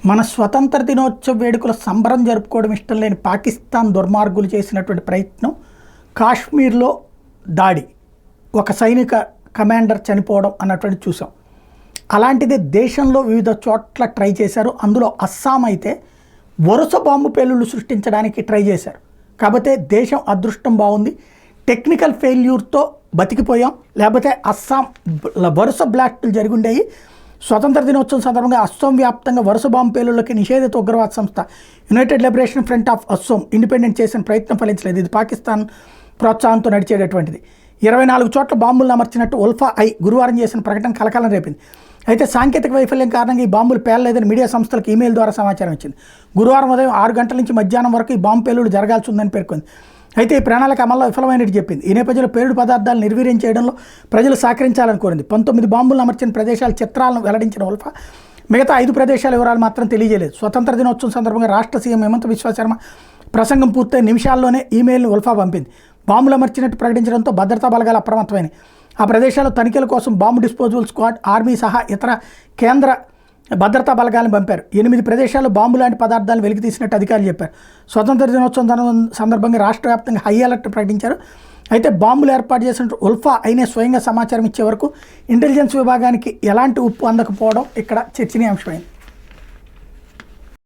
మన స్వతంత్ర దినోత్సవ వేడుకల సంబరం జరుపుకోవడం ఇష్టం లేని పాకిస్తాన్ దుర్మార్గులు చేసినటువంటి ప్రయత్నం కాశ్మీర్లో దాడి, ఒక సైనిక కమాండర్ చనిపోవడం అన్నటువంటి చూసాం. అలాంటిదే దేశంలో వివిధ చోట్ల ట్రై చేశారు. అందులో అస్సాం అయితే వరుస బాంబు పేలుళ్ళు సృష్టించడానికి ట్రై చేశారు. కాకపోతే దేశం అదృష్టం బాగుంది, టెక్నికల్ ఫెయిల్యూర్తో బతికిపోయాం. లేకపోతే అస్సాం వరుస బ్లాస్టులు జరిగి ఉండేవి. స్వతంత్ర దినోత్సవం సందర్భంగా అస్సాం వ్యాప్తంగా వరుస బాంబు పేలుళ్ళకి నిషేధిత ఉగ్రవాద సంస్థ United liberation front of Assam independent చేసిన ప్రయత్నం ఫలించలేదు. ఇది పాకిస్తాన్ ప్రోత్సాహంతో నడిచేటటువంటిది. 24 చోట్ల బాంబులను అమర్చినట్టు ఉల్ఫా ఐ గురువారం చేసిన ప్రకటన కలకలం రేపింది. అయితే సాంకేతిక వైఫల్యం కారణంగా ఈ బాంబులు పేలలేదని మీడియా సంస్థలకు ఈమెయిల్ ద్వారా సమాచారం ఇచ్చింది. గురువారం ఉదయం 6 గంటల నుంచి మధ్యాహ్నం వరకు ఈ బాంబు పేలుడు జరగాల్సి ఉందని పేర్కొంది. అయితే ఈ ప్రణాళిక అమల్లో విఫలమైనట్టు చెప్పింది. ఈ నేపథ్యంలో పేలుడు పదార్థాలు నిర్వీర్యం చేయడంలో ప్రజలు సహకరించాలని కోరింది. 19 బాంబులను అమర్చిన ప్రదేశాల చిత్రాలను వెల్లడించిన ఉల్ఫా మిగతా 5 ప్రదేశాల వివరాలు మాత్రం తెలియజేయలేదు. స్వతంత్ర దినోత్సవం సందర్భంగా రాష్ట్ర సీఎం హిమంత బిశ్వ శర్మ ప్రసంగం పూర్తయి నిమిషాల్లోనే ఈమెయిల్ను ఉల్ఫా పంపింది. బాంబులు అమర్చినట్టు ప్రకటించడంతో భద్రతా బలగాలు అప్రమత్తమైనవి. ఆ ప్రదేశాల్లో తనిఖీల కోసం బాంబు డిస్పోజబుల్ స్క్వాడ్, ఆర్మీ సహా ఇతర కేంద్ర భద్రతా బలగాలను పంపారు. 8 ప్రదేశాల్లో బాంబు లాంటి పదార్థాలను వెలికితీసినట్టు అధికారులు చెప్పారు. స్వతంత్ర దినోత్సవం సందర్భంగా రాష్ట్ర వ్యాప్తంగా హై అలర్ట్ ప్రకటించారు. అయితే బాంబులు ఏర్పాటు చేసినట్టు ఉల్ఫా అయినే స్వయంగా సమాచారం ఇచ్చే వరకు ఇంటెలిజెన్స్ విభాగానికి ఎలాంటి ఉప్పు అందకపోవడం ఇక్కడ చర్చనీయాంశమైంది.